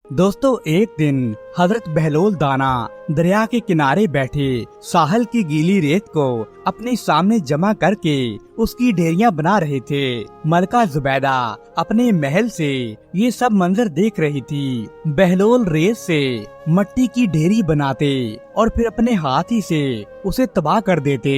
दोस्तों, एक दिन हजरत बहलोल दाना दरिया के किनारे बैठे साहल की गीली रेत को अपने सामने जमा करके उसकी ढेरियां बना रहे थे। मलका जुबैदा अपने महल से ये सब मंजर देख रही थी। बहलोल रेत से मट्टी की ढेरी बनाते और फिर अपने हाथ ही से उसे तबाह कर देते।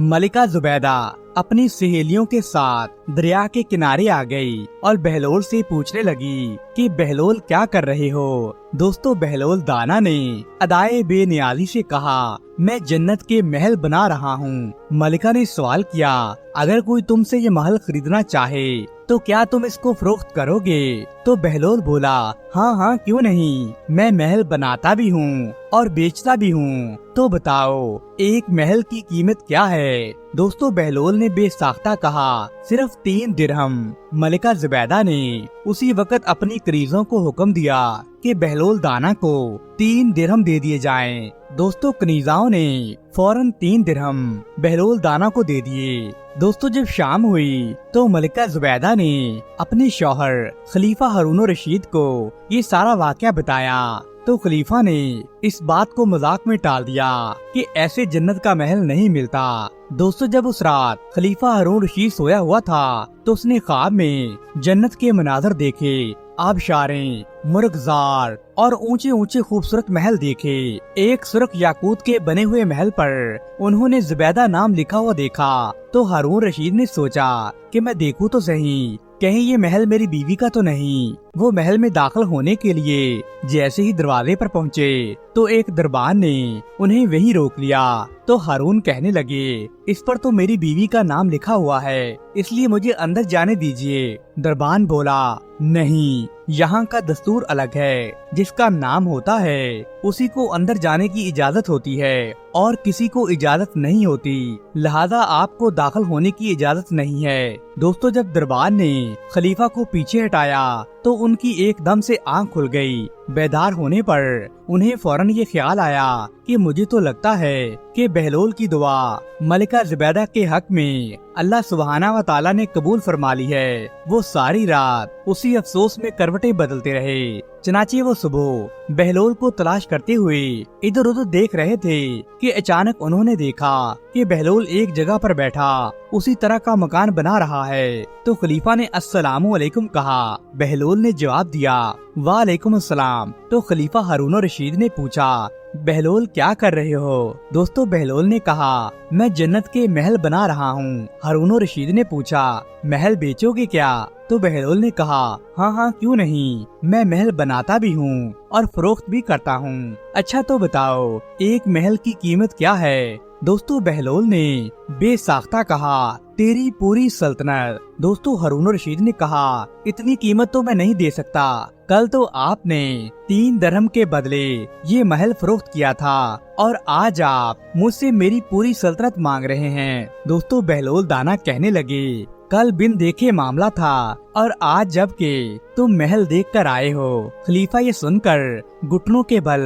मलिका जुबैदा अपनी सहेलियों के साथ दरिया के किनारे आ गई और बहलोल से पूछने लगी कि बहलोल क्या कर रहे हो। दोस्तों, बहलोल दाना ने अदाए बेनियाजी से कहा, मैं जन्नत के महल बना रहा हूँ। मलिका ने सवाल किया, अगर कोई तुमसे ये महल खरीदना चाहे तो क्या तुम इसको फरोख्त करोगे? तो बहलोल बोला, हाँ हाँ, क्यों नहीं, मैं महल बनाता भी हूँ और बेचता भी हूँ। तो बताओ, एक महल की कीमत क्या है? दोस्तों, बहलोल ने बेसाख्ता कहा, सिर्फ 3 दिरहम। मलिका जुबैदा ने उसी वक्त अपनी करीजों को हुक्म दिया कि बहलोल दाना को 3 दिरहम दे दिए जाएं। दोस्तों, कनीजाओं ने फौरन 3 दिरहम बहलोल दाना को दे दिए। दोस्तों, जब शाम हुई तो मलिका जुबैदा ने अपने शौहर खलीफा हारून रशीद को ये सारा वाकया बताया। तो खलीफा ने इस बात को मजाक में टाल दिया कि ऐसे जन्नत का महल नहीं मिलता। दोस्तों, जब उस रात खलीफा हारून रशीद सोया हुआ था तो उसने ख्वाब में जन्नत के मनाजर देखे। आबशारें, मुर्गजार और ऊंचे ऊंचे खूबसूरत महल देखे। एक सुर्ख याकूत के बने हुए महल पर उन्होंने जुबैदा नाम लिखा हुआ देखा। तो हारून रशीद ने सोचा कि मैं देखूं तो सही, कहीं ये महल मेरी बीवी का तो नहीं। वो महल में दाखिल होने के लिए जैसे ही दरवाजे पर पहुँचे तो एक दरबान ने उन्हें वहीं रोक लिया। तो हारून कहने लगे, इस पर तो मेरी बीवी का नाम लिखा हुआ है, इसलिए मुझे अंदर जाने दीजिए। दरबान बोला, नहीं, यहाँ का दस्तूर अलग है। जिसका नाम होता है उसी को अंदर जाने की इजाजत होती है और किसी को इजाजत नहीं होती, लिहाजा आपको दाखिल होने की इजाजत नहीं है। दोस्तों, जब दरबार ने खलीफा को पीछे हटाया तो उनकी एकदम से आंख खुल गई। बेदार होने पर उन्हें फौरन ये ख्याल आया कि मुझे तो लगता है कि बहलोल की दुआ मलिका जुबैदा के हक में अल्लाह सुब्हाना व तआला ने कबूल फरमा ली है। वो सारी रात उसी अफसोस में करवटें बदलते रहे। चनाचे वो सुबह बहलोल को तलाश करते हुए इधर उधर देख रहे थे कि अचानक उन्होंने देखा कि बहलोल एक जगह पर बैठा उसी तरह का मकान बना रहा है। तो खलीफा ने अस्सलामु अलैकुम कहा। बहलोल ने जवाब दिया, वालेकुम अस्सलाम। तो खलीफा हारून रशीद ने पूछा, बहलोल क्या कर रहे हो? दोस्तों, बहलोल ने कहा, मैं जन्नत के महल बना रहा हूँ। हारून रशीद ने पूछा, महल बेचोगे क्या? तो बहलोल ने कहा, हाँ हाँ, क्यों नहीं, मैं महल बनाता भी हूँ और फरोख्त भी करता हूँ। अच्छा, तो बताओ, एक महल की कीमत क्या है? दोस्तों, बहलोल ने बेसाख्ता कहा, तेरी पूरी सल्तनत। दोस्तों, हारून रशीद ने कहा, इतनी कीमत तो मैं नहीं दे सकता। कल तो आपने 3 दिरहम के बदले ये महल फरोख्त किया था और आज आप मुझसे मेरी पूरी सल्तनत मांग रहे हैं। दोस्तों, बहलोल दाना कहने लगे, कल बिन देखे मामला था और आज जब के तुम महल देख कर आए हो। खलीफा ये सुनकर घुटनों के बल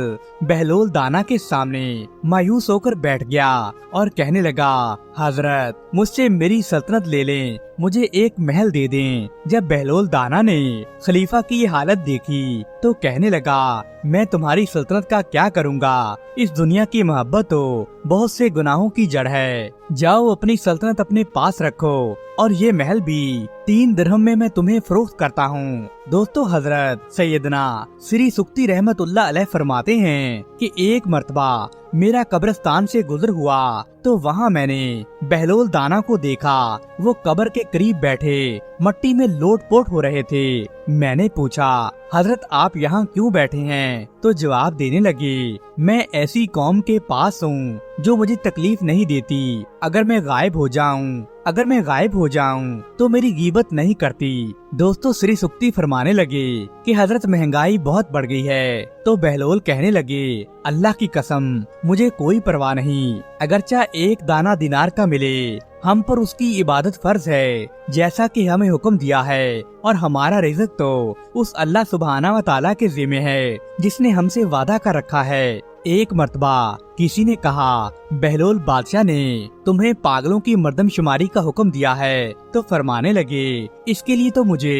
बहलोल दाना के सामने मायूस होकर बैठ गया और कहने लगा, हजरत, मुझसे मेरी सल्तनत ले लें, मुझे एक महल दे दें। जब बहलोल दाना ने खलीफा की ये हालत देखी तो कहने लगा, मैं तुम्हारी सल्तनत का क्या करूँगा? इस दुनिया की मोहब्बत तो बहुत से गुनाहों की जड़ है। जाओ, अपनी सल्तनत अपने पास रखो और ये महल भी 3 दिरहम में मैं तुम्हें फरोख्त करता हूँ। दोस्तों, हजरत सैयदना श्री सुक्ती रहमतुल्लाह अलैह फरमाते हैं कि एक मर्तबा मेरा कब्रिस्तान से गुजर हुआ तो वहाँ मैंने बहलोल दाना को देखा। वो कब्र के करीब बैठे मट्टी में लोट-पोट हो रहे थे। मैंने पूछा, हजरत, आप यहाँ क्यों बैठे हैं? तो जवाब देने लगे, मैं ऐसी कौम के पास हूँ जो मुझे तकलीफ नहीं देती। अगर मैं गायब हो जाऊं तो मेरी गीबत नहीं करती। दोस्तों, श्री सुक्ती फरमाने लगे कि हजरत, महंगाई बहुत बढ़ गई है। तो बहलोल कहने लगे, अल्लाह की कसम, मुझे कोई परवाह नहीं, अगरचा 1 दाना दिनार का मिले, हम पर उसकी इबादत फर्ज है जैसा कि हमें हुक्म दिया है, और हमारा रिज़्क तो उस अल्लाह सुब्हाना व तआला के ज़िम्मे है जिसने हमसे वादा कर रखा है एक मर्तबा किसी ने कहा, बहलोल बादशाह ने तुम्हें पागलों की मर्दमशुमारी का हुक्म दिया है। तो फरमाने लगे, इसके लिए तो मुझे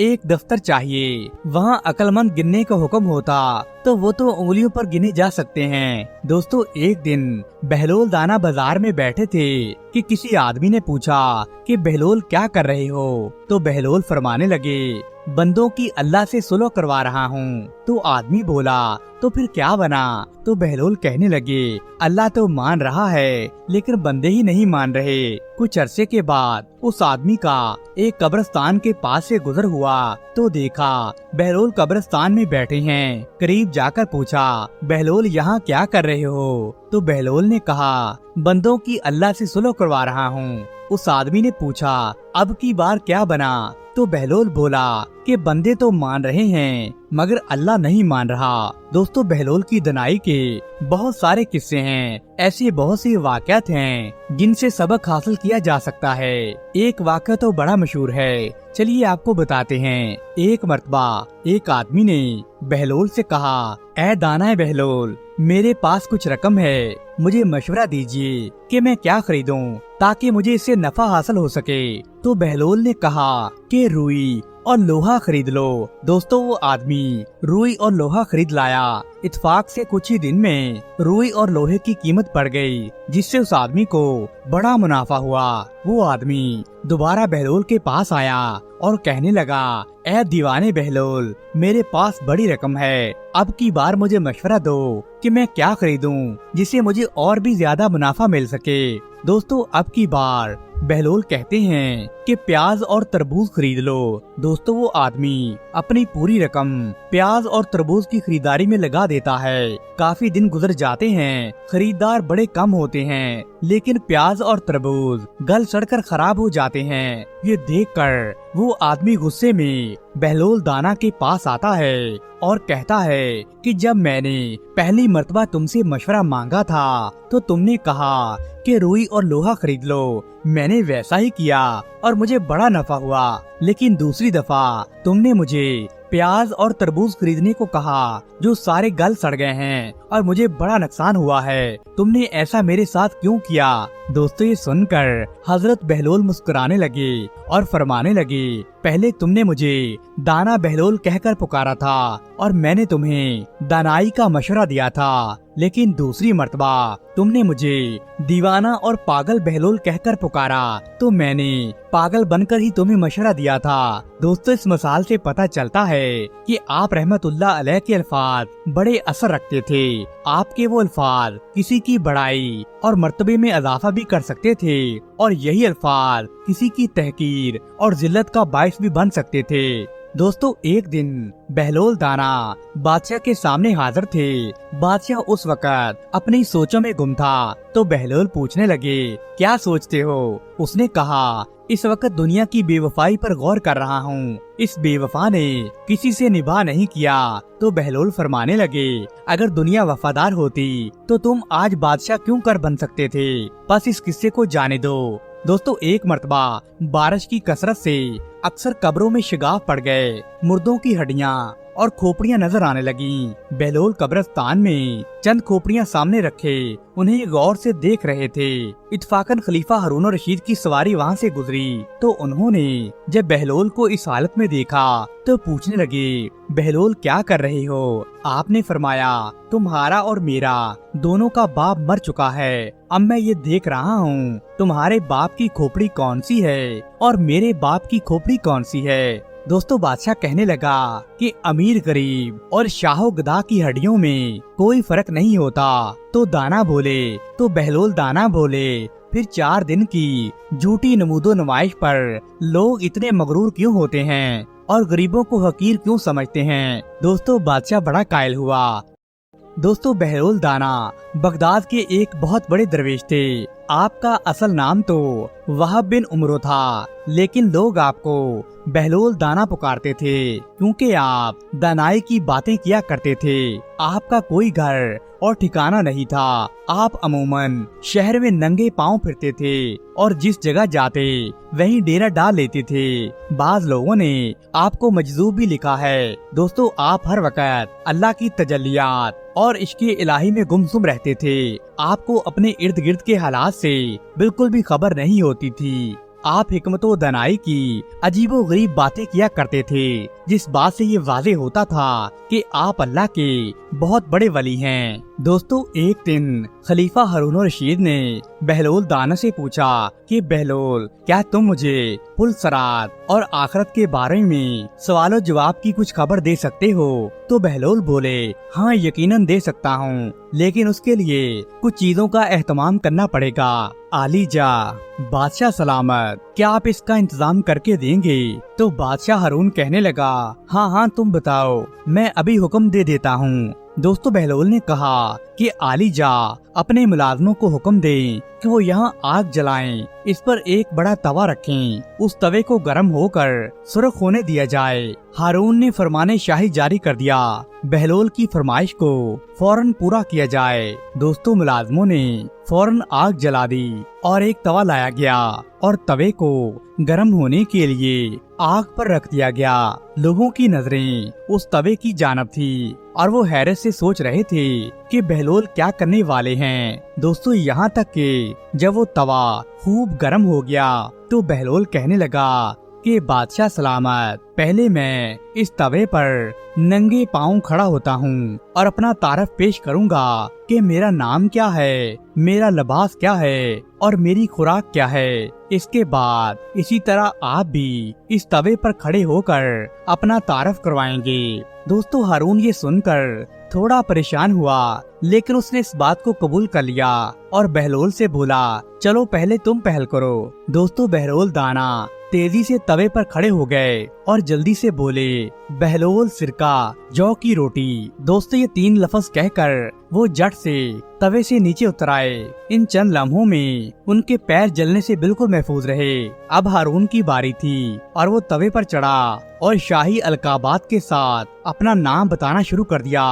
एक दफ्तर चाहिए। वहाँ अक्लमंद गिनने का हुक्म होता तो वो तो उंगलियों पर गिने जा सकते हैं। दोस्तों, एक दिन बहलोल दाना बाजार में बैठे थे कि किसी आदमी ने पूछा कि बहलोल क्या कर रहे हो? तो बहलोल फरमाने लगे, बंदों की अल्लाह से सुलह करवा रहा हूँ। तो आदमी बोला, तो फिर क्या बना? तो बहलोल कहने लगे, अल्लाह तो मान रहा है लेकिन बंदे ही नहीं मान रहे। कुछ अरसे के बाद उस आदमी का एक कब्रिस्तान के पास से गुजर हुआ तो देखा बहलोल कब्रिस्तान में बैठे हैं। करीब जाकर पूछा, बहलोल यहाँ क्या कर रहे हो? तो बहलोल ने कहा, बंदों की अल्लाह से सुलह करवा रहा हूँ। उस आदमी ने पूछा, अब की बार क्या बना? तो बहलोल बोला कि बंदे तो मान रहे हैं मगर अल्लाह नहीं मान रहा। दोस्तों, बहलोल की दनाई के बहुत सारे किस्से हैं। ऐसे बहुत सी वाक़यात हैं जिनसे सबक हासिल किया जा सकता है। एक वाक़या तो बड़ा मशहूर है, चलिए आपको बताते हैं। एक मर्तबा एक आदमी ने बहलोल से कहा, ऐ दाना बहलोल, मेरे पास कुछ रकम है, मुझे मशवरा दीजिए कि मैं क्या खरीदूं ताकि मुझे इससे नफा हासिल हो सके। तो बहलोल ने कहा कि रुई और लोहा खरीद लो। दोस्तों, वो आदमी रुई और लोहा खरीद लाया। इत्तेफाक से कुछ ही दिन में रुई और लोहे की कीमत बढ़ गई, जिससे उस आदमी को बड़ा मुनाफा हुआ। वो आदमी दोबारा बहलोल के पास आया और कहने लगा, ऐ दीवाने बहलोल, मेरे पास बड़ी रकम है, अब की बार मुझे मशवरा दो कि मैं क्या खरीदूं जिससे मुझे और भी ज्यादा मुनाफा मिल सके। दोस्तों, अब की बार बहलोल कहते हैं कि प्याज और तरबूज खरीद लो। दोस्तों, वो आदमी अपनी पूरी रकम प्याज और तरबूज की खरीदारी में लगा देता है। काफी दिन गुजर जाते हैं, खरीदार बड़े कम होते हैं, लेकिन प्याज और तरबूज गल सड़कर खराब हो जाते हैं। ये देखकर वो आदमी गुस्से में बहलोल दाना के पास आता है और कहता है कि जब मैंने पहली मर्तबा तुमसे मशवरा मांगा था तो तुमने कहा कि रुई और लोहा खरीद लो। मैंने वैसा ही किया और मुझे बड़ा नफा हुआ, लेकिन दूसरी दफा तुमने मुझे प्याज और तरबूज खरीदने को कहा जो सारे गल सड़ गए हैं और मुझे बड़ा नुकसान हुआ है। तुमने ऐसा मेरे साथ क्यों किया? दोस्तों, ये सुनकर हजरत बहलोल मुस्कुराने लगे और फरमाने लगे, पहले तुमने मुझे दाना बहलोल कहकर पुकारा था और मैंने तुम्हें दानाई का मशवरा दिया था, लेकिन दूसरी मर्तबा तुमने मुझे दीवाना और पागल बहलोल कहकर पुकारा तो मैंने पागल बनकर ही तुम्हें मशवरा दिया था। दोस्तों, इस मिसाल से पता चलता है कि आप रहमतुल्लाह अलैह के अल्फाज बड़े असर रखते थे। आपके वो अल्फाज किसी की बड़ाई और मर्तबे में इजाफा भी कर सकते थे और यही अल्फाज किसी की तहकीर और जिल्लत का बाइस भी बन सकते थे। दोस्तों, एक दिन बहलोल दाना बादशाह के सामने हाजिर थे। बादशाह उस वक्त अपनी सोचों में गुम था तो बहलोल पूछने लगे, क्या सोचते हो? उसने कहा, इस वक्त दुनिया की बेवफाई पर गौर कर रहा हूँ। इस बेवफा ने किसी से निभा नहीं किया। तो बहलोल फरमाने लगे, अगर दुनिया वफादार होती तो तुम आज बादशाह क्यों कर बन सकते थे? बस इस किस्से को जाने दो। दोस्तों, एक मर्तबा बारिश की कसरत से अक्सर कब्रों में शिगाफ पड़ गए, मुर्दों की हड्डियां और खोपड़ियां नजर आने लगीं। बहलोल कब्रिस्तान में चंद खोपड़ियां सामने रखे उन्हें गौर से देख रहे थे। इत्तफाकन खलीफा हारून रशीद की सवारी वहां से गुजरी तो उन्होंने जब बहलोल को इस हालत में देखा तो पूछने लगे, बहलोल क्या कर रहे हो? आपने फरमाया, तुम्हारा और मेरा दोनों का बाप मर चुका है। अब मैं ये देख रहा हूँ तुम्हारे बाप की खोपड़ी कौन सी है और मेरे बाप की खोपड़ी कौन सी है। दोस्तों, बादशाह कहने लगा कि अमीर गरीब और शाहो गदा की हड्डियों में कोई फर्क नहीं होता। तो दाना बोले, तो बहलोल दाना बोले, फिर 4 दिन की झूठी नमूदो नुमाइश पर लोग इतने मगरूर क्यों होते हैं और गरीबों को हकीर क्यों समझते हैं? दोस्तों, बादशाह बड़ा कायल हुआ। दोस्तों, बहलोल दाना बगदाद के एक बहुत बड़े दरवेश थे। आपका असल नाम तो वहाब बिन उमरो था, लेकिन लोग आपको बहलोल दाना पुकारते थे, क्योंकि आप दानाई की बातें किया करते थे। आपका कोई घर और ठिकाना नहीं था। आप अमूमन शहर में नंगे पांव फिरते थे और जिस जगह जाते वहीं डेरा डाल लेते थे। बाज लोगों ने आपको मजजूब भी लिखा है। दोस्तों, आप हर वक्त अल्लाह की तजल्लियात और इश्क़े इलाही में गुमसुम रहते थे। आपको अपने इर्द गिर्द के हालात से बिल्कुल भी खबर नहीं होती थी। आप हिकमतो दनाई की अजीबो गरीब बातें किया करते थे, जिस बात से ये वाज़ेह होता था कि आप अल्लाह के बहुत बड़े वली हैं। दोस्तों, एक दिन खलीफा हारून रशीद ने बहलोल दाना से पूछा कि बहलोल, क्या तुम मुझे पुल सरात और आखिरत के बारे में सवालो जवाब की कुछ खबर दे सकते हो? तो बहलोल बोले, हाँ यकीनन दे सकता हूँ, लेकिन उसके लिए कुछ चीजों का एहतमाम करना पड़ेगा। आलीजा, बादशाह सलामत, क्या आप इसका इंतजाम करके देंगे? तो बादशाह हारून कहने लगा, हाँ हाँ तुम बताओ, मैं अभी हुक्म दे देता हूँ। दोस्तों, बहलोल ने कहा कि आलीजा अपने मुलाजमों को हुक्म दें कि वो यहाँ आग जलाएं, इस पर एक बड़ा तवा रखें, उस तवे को गर्म होकर सुर्ख होने दिया जाए। हारून ने फरमाने शाही जारी कर दिया, बहलोल की फरमाइश को फौरन पूरा किया जाए। दोस्तों, मुलाजमों ने फौरन आग जला दी और एक तवा लाया गया और तवे को गर्म होने के लिए आग पर रख दिया गया। लोगों की नजरें उस तवे की जानब थी और वो हैरत से सोच रहे थे कि बहलोल क्या करने वाले हैं। दोस्तों, यहाँ तक कि जब वो तवा खूब गर्म हो गया तो बहलोल कहने लगा कि बादशाह सलामत, पहले मैं इस तवे पर नंगे पांव खड़ा होता हूँ और अपना तारफ पेश करूँगा कि मेरा नाम क्या है, मेरा लिबास क्या है और मेरी खुराक क्या है। इसके बाद इसी तरह आप भी इस तवे पर खड़े होकर अपना तारफ करवाएंगे। दोस्तों, हारून ये सुनकर थोड़ा परेशान हुआ, लेकिन उसने इस बात को कबूल कर लिया और बहलोल से बोला, चलो पहले तुम पहल करो। दोस्तों, बहलोल दाना तेजी से तवे पर खड़े हो गए और जल्दी से बोले, बहलोल सिरका, जौ की रोटी। दोस्तों, ये 3 लफ्ज कहकर वो झट से तवे से नीचे उतर आए। इन चंद लम्हों में उनके पैर जलने से बिल्कुल महफूज रहे। अब हारून की बारी थी और वो तवे पर चढ़ा और शाही अलकाबात के साथ अपना नाम बताना शुरू कर दिया।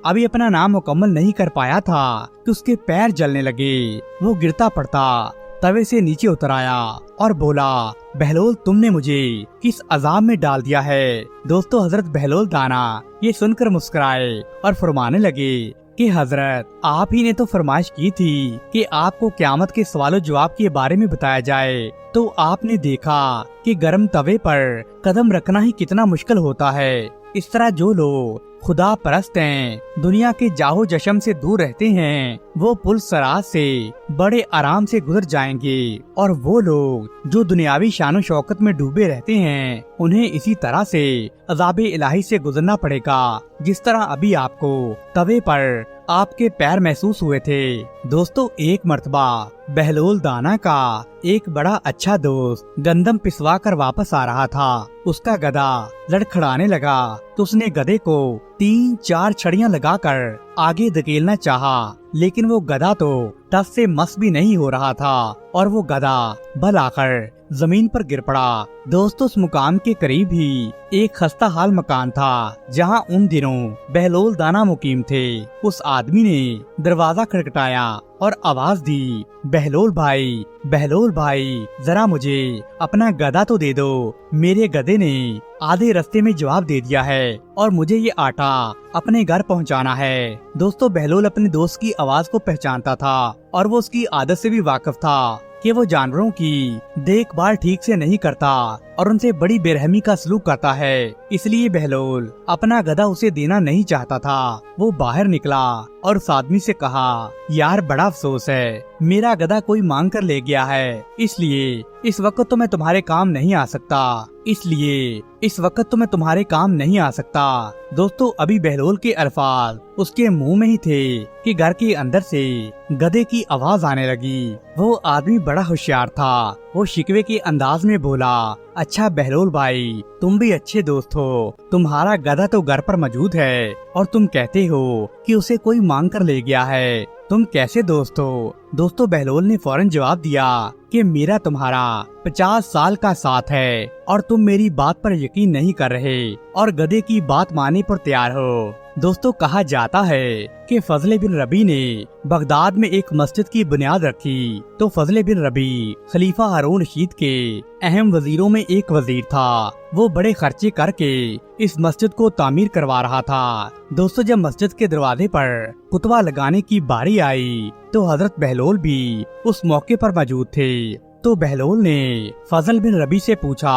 अभी अपना नाम मुकम्मल नहीं कर पाया था कि उसके पैर जलने लगे। वो गिरता पड़ता तवे से नीचे उतर आया और बोला, बहलोल, तुमने मुझे किस अजाब में डाल दिया है? दोस्तों, हजरत बहलोल दाना ये सुनकर मुस्कुराए और फरमाने लगे कि हजरत, आप ही ने तो फरमाइश की थी कि आपको क़यामत के सवालों जवाब के बारे में बताया जाए, तो आपने देखा कि गर्म तवे पर कदम रखना ही कितना मुश्किल होता है। इस तरह जो लोग खुदा परस्त हैं, दुनिया के जाहो जश्म से दूर रहते हैं, वो पुल सरात से बड़े आराम से गुजर जाएंगे, और वो लोग जो दुनियावी शानो शौकत में डूबे रहते हैं, उन्हें इसी तरह से अज़ाबे इलाही से गुजरना पड़ेगा, जिस तरह अभी आपको तवे पर आपके पैर महसूस हुए थे। दोस्तों, एक मर्तबा बहलोल दाना का एक बड़ा अच्छा दोस्त गंदम पिसवा कर वापस आ रहा था। उसका गधा लड़खड़ाने लगा तो उसने गधे को 3-4 छड़ियां लगाकर आगे धकेलना चाहा, लेकिन वो गधा तो टस से मस भी नहीं हो रहा था और वो गधा बल आकर जमीन पर गिर पड़ा। दोस्तों, उस मुकाम के करीब ही एक खस्ता हाल मकान था जहां उन दिनों बहलोल दाना मुकीम थे। उस आदमी ने दरवाजा खटखटाया और आवाज दी, बहलोल भाई, जरा मुझे अपना गधा तो दे दो। मेरे गधे ने आधे रास्ते में जवाब दे दिया है और मुझे ये आटा अपने घर पहुंचाना है। दोस्तों, बहलोल अपने दोस्त की आवाज को पहचानता था और वो उसकी आदत से भी वाकिफ था कि वो जानवरों की देखभाल ठीक से नहीं करता और उनसे बड़ी बेरहमी का सलूक करता है। इसलिए बहलोल अपना गधा उसे देना नहीं चाहता था। वो बाहर निकला और उस आदमी से कहा, यार बड़ा अफसोस है, मेरा गधा कोई मांग कर ले गया है, इसलिए इस वक्त तो मैं तुम्हारे काम नहीं आ सकता। दोस्तों, अभी बहलोल के अल्फाज उसके मुंह में ही थे कि घर के अंदर से गधे की आवाज आने लगी। वो आदमी बड़ा होशियार था। वो शिकवे के अंदाज में बोला, अच्छा बहलोल भाई, तुम भी अच्छे दोस्त हो। तुम्हारा गधा तो घर पर मौजूद है और तुम कहते हो कि उसे कोई मांग कर ले गया है। तुम कैसे दोस्त हो? दोस्तों बहलोल ने फौरन जवाब दिया कि मेरा तुम्हारा 50 साल का साथ है और तुम मेरी बात पर यकीन नहीं कर रहे और गधे की बात मानने पर तैयार हो। दोस्तों कहा जाता है कि फजल बिन रबी ने बगदाद में एक मस्जिद की बुनियाद रखी तो फजल बिन रबी खलीफा हारून रशीद के अहम वजीरों में एक वजीर था। वो बड़े खर्चे करके इस मस्जिद को तामीर करवा रहा था। दोस्तों जब मस्जिद के दरवाजे पर कुतबा लगाने की बारी आई तो हजरत बहलोल भी उस मौके पर मौजूद थे। तो बहलोल ने फजल बिन रबी से पूछा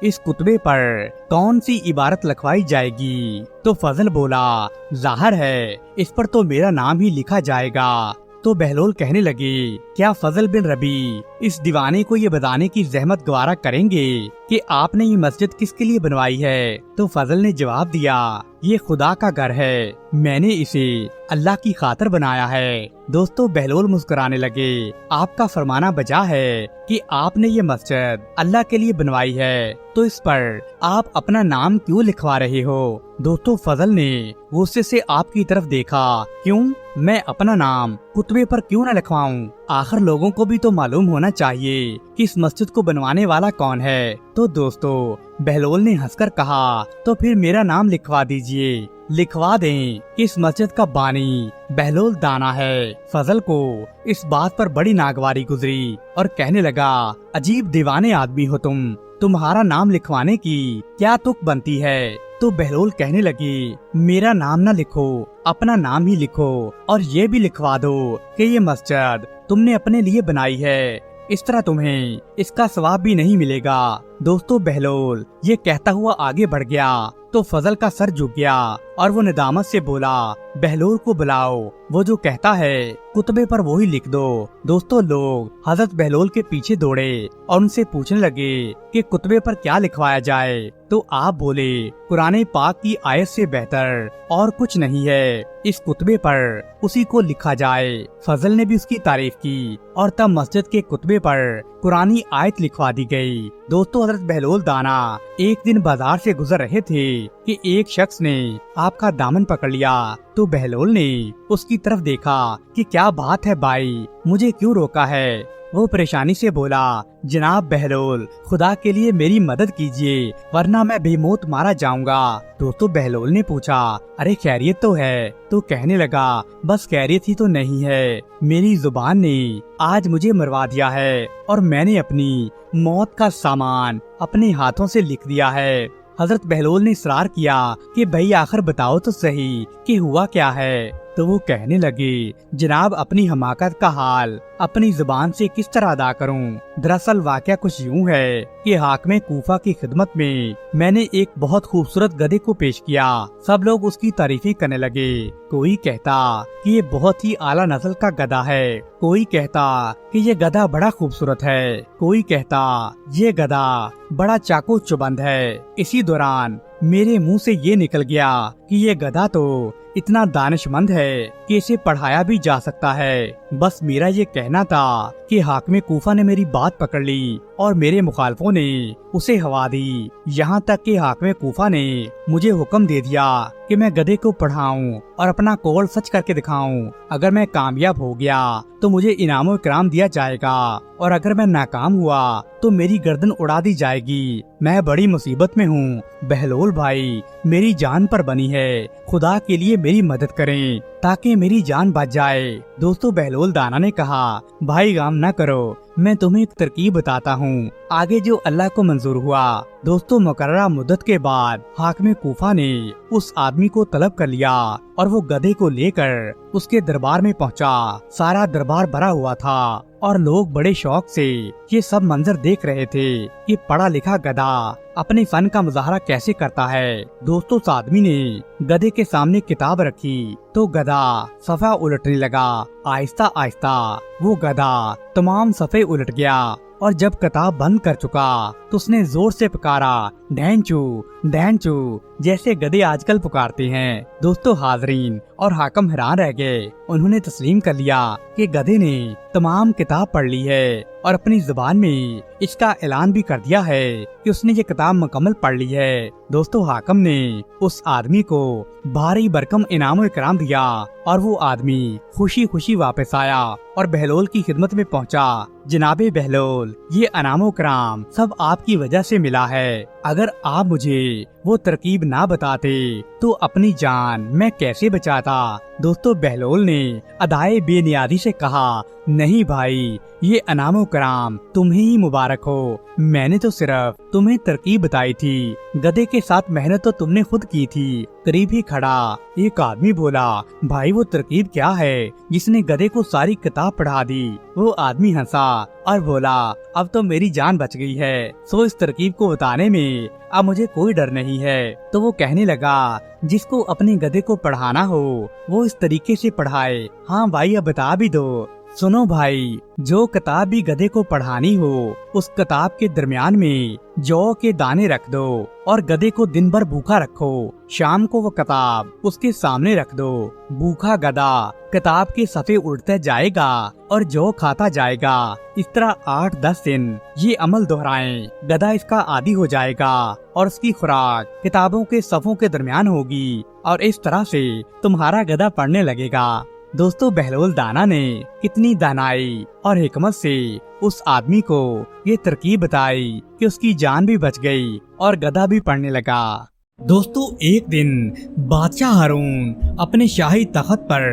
इस कुतबे पर कौन सी इबारत लिखवाई जाएगी? तो फजल बोला जाहिर है इस पर तो मेरा नाम ही लिखा जाएगा। तो बहलोल कहने लगे क्या फजल बिन रबी इस दीवाने को ये बताने की जहमत गवारा करेंगे कि आपने ये मस्जिद किसके लिए बनवाई है? तो फजल ने जवाब दिया ये खुदा का घर है, मैंने इसे अल्लाह की खातिर बनाया है। दोस्तों बहलोल मुस्कुराने लगे आपका फरमाना बजा है कि आपने ये मस्जिद अल्लाह के लिए बनवाई है तो इस पर आप अपना नाम क्यों लिखवा रहे हो? दोस्तों फजल ने गुस्से से आपकी तरफ देखा क्यों मैं अपना नाम कुतबे पर क्यों न लिखवाऊं? आखिर लोगों को भी तो मालूम होना चाहिए कि इस मस्जिद को बनवाने वाला कौन है। तो दोस्तों बहलोल ने हंसकर कहा तो फिर मेरा नाम लिखवा दीजिए, लिखवा दें कि इस मस्जिद का बानी बहलोल दाना है। फजल को इस बात पर बड़ी नागवारी गुजरी और कहने लगा अजीब दीवाने आदमी हो तुम, तुम्हारा नाम लिखवाने की क्या तुक बनती है? तो बहलोल कहने लगी मेरा नाम न लिखो, अपना नाम ही लिखो और ये भी लिखवा दो कि ये मस्जिद तुमने अपने लिए बनाई है, इस तरह तुम्हें इसका सवाब भी नहीं मिलेगा। दोस्तों बहलोल ये कहता हुआ आगे बढ़ गया तो फजल का सर झुक गया और वो निदामत से बोला बहलोल को बुलाओ, वो जो कहता है कुतबे पर वो ही लिख दो। दोस्तों लोग हजरत बहलोल के पीछे दौड़े और उनसे पूछने लगे कि कुतबे पर क्या लिखवाया जाए। तो आप बोले कुरान पाक की आयत से बेहतर और कुछ नहीं है, इस कुतबे पर उसी को लिखा जाए। फजल ने भी उसकी तारीफ की और तब मस्जिद के कुतबे पर कुरानी आयत लिखवा दी गई। दोस्तों हजरत बहलोल दाना एक दिन बाजार से गुजर रहे थे कि एक शख्स ने आपका दामन पकड़ लिया। तो बहलोल ने उसकी तरफ देखा कि क्या बात है भाई, मुझे क्यों रोका है? वो परेशानी से बोला जनाब बहलोल खुदा के लिए मेरी मदद कीजिए वरना मैं बेमौत मारा जाऊंगा। दोस्तों बहलोल ने पूछा अरे खैरियत तो है? तो कहने लगा बस खैरियत ही तो नहीं है, मेरी जुबान ने आज मुझे मरवा दिया है और मैंने अपनी मौत का सामान अपने हाथों से लिख दिया है। हजरत बहलोल ने इसरार किया कि भाई आखिर बताओ तो सही कि हुआ क्या है। तो वो कहने लगे जनाब अपनी हमाकत का हाल अपनी जुबान से किस तरह अदा करूं? दरअसल वाकया कुछ यूं है कि हाकिम कूफा की खिदमत में मैंने एक बहुत खूबसूरत गधे को पेश किया। सब लोग उसकी तारीफी करने लगे। कोई कहता कि ये बहुत ही आला नस्ल का गधा है, कोई कहता कि ये गधा बड़ा खूबसूरत है, कोई कहता ये गधा बड़ा चाकू चुबंद है। इसी दौरान मेरे मुंह से ये निकल गया कि ये गधा तो इतना दानिशमंद है कि इसे पढ़ाया भी जा सकता है। बस मेरा ये कहना था कि हाकिम कूफा ने मेरी बात पकड़ ली और मेरे मुखालफों ने उसे हवा दी, यहाँ तक कि हाकिम कूफा ने मुझे हुक्म दे दिया कि मैं गधे को पढ़ाऊं और अपना कौल सच करके दिखाऊं। अगर मैं कामयाब हो गया तो मुझे इनाम इकराम दिया जाएगा और अगर मैं नाकाम हुआ तो मेरी गर्दन उड़ा दी जाएगी। मैं बड़ी मुसीबत में हूँ बहलोल भाई, मेरी जान पर बनी है, खुदा के लिए मेरी मदद करें ताकि मेरी जान बच जाए। दोस्तों बहलोल दाना ने कहा भाई गाम न करो, मैं तुम्हें एक तरकीब बताता हूँ, आगे जो अल्लाह को मंजूर हुआ। दोस्तों मुकर्ररा मुद्दत के बाद हाकिम कूफा ने उस आदमी को तलब कर लिया और वो गधे को लेकर उसके दरबार में पहुंचा। सारा दरबार भरा हुआ था और लोग बड़े शौक से ये सब मंजर देख रहे थे कि पढ़ा लिखा गधा अपने फन का मुजाहरा कैसे करता है। दोस्तों उस आदमी ने गधे के सामने किताब रखी तो गधा सफ़ा उलटने लगा। आहिस्ता आहिस्ता वो गधा तमाम सफ़े उलट गया اور جب کتاب بند کر چکا تو اس نے زور سے پکارا، ڈھینچو ڈھینچو، جیسے گدے آج کل پکارتے ہیں۔ دوستو حاضرین اور حاکم حیران رہ گئے۔ انہوں نے تسلیم کر لیا کہ گدے نے تمام کتاب پڑھ لی ہے اور اپنی زبان میں اس کا اعلان بھی کر دیا ہے کہ اس نے یہ کتاب مکمل پڑھ لی ہے۔ دوستو حاکم نے اس آدمی کو بھاری بھرکم انعام و اکرام دیا اور وہ آدمی خوشی خوشی واپس آیا اور بہلول کی خدمت میں پہنچا۔ جناب بہلول، یہ انعام و اکرام سب آپ کی وجہ سے ملا ہے۔ اگر آپ مجھے وہ ترکیب نہ بتاتے تو اپنی جان میں کیسے بچاتا؟ دوستو بہلول نے ادائے بے نیازی سے کہا، نہیں بھائی، یہ انعام و کرام تمہیں ہی مبارک ہو، میں نے تو صرف تمہیں ترکیب بتائی تھی، گدے کے ساتھ محنت تو تم نے خود کی تھی۔ قریب ہی کھڑا ایک آدمی بولا، بھائی وہ ترکیب کیا ہے جس نے گدے کو ساری کتاب پڑھا دی؟ وہ آدمی ہنسا اور بولا، اب تو میری جان بچ گئی ہے، سو اس ترکیب کو بتانے میں اب مجھے کوئی ڈر نہیں ہے۔ تو وہ کہنے لگا، جس کو اپنے گدے کو پڑھانا ہو وہ اس طریقے سے پڑھائے۔ ہاں بھائی، اب بتا بھی دو۔ سنو بھائی، جو کتاب بھی گدے کو پڑھانی ہو اس کتاب کے درمیان میں جو کے دانے رکھ دو اور گدے کو دن بھر بھوکا رکھو، شام کو وہ کتاب اس کے سامنے رکھ دو۔ بھوکا گدا کتاب کے صفحے اڑتا جائے گا اور جو کھاتا جائے گا۔ اس طرح 8-10 دن یہ عمل دہرائیں، گدا اس کا عادی ہو جائے گا اور اس کی خوراک کتابوں کے صفوں کے درمیان ہوگی اور اس طرح سے تمہارا گدا پڑھنے لگے گا۔ دوستو بہلول دانا نے کتنی دانائی اور حکمت سے اس آدمی کو یہ ترکیب بتائی کہ اس کی جان بھی بچ گئی اور گدھا بھی پڑھنے لگا۔ دوستو ایک دن بادشاہ ہارون اپنے شاہی تخت پر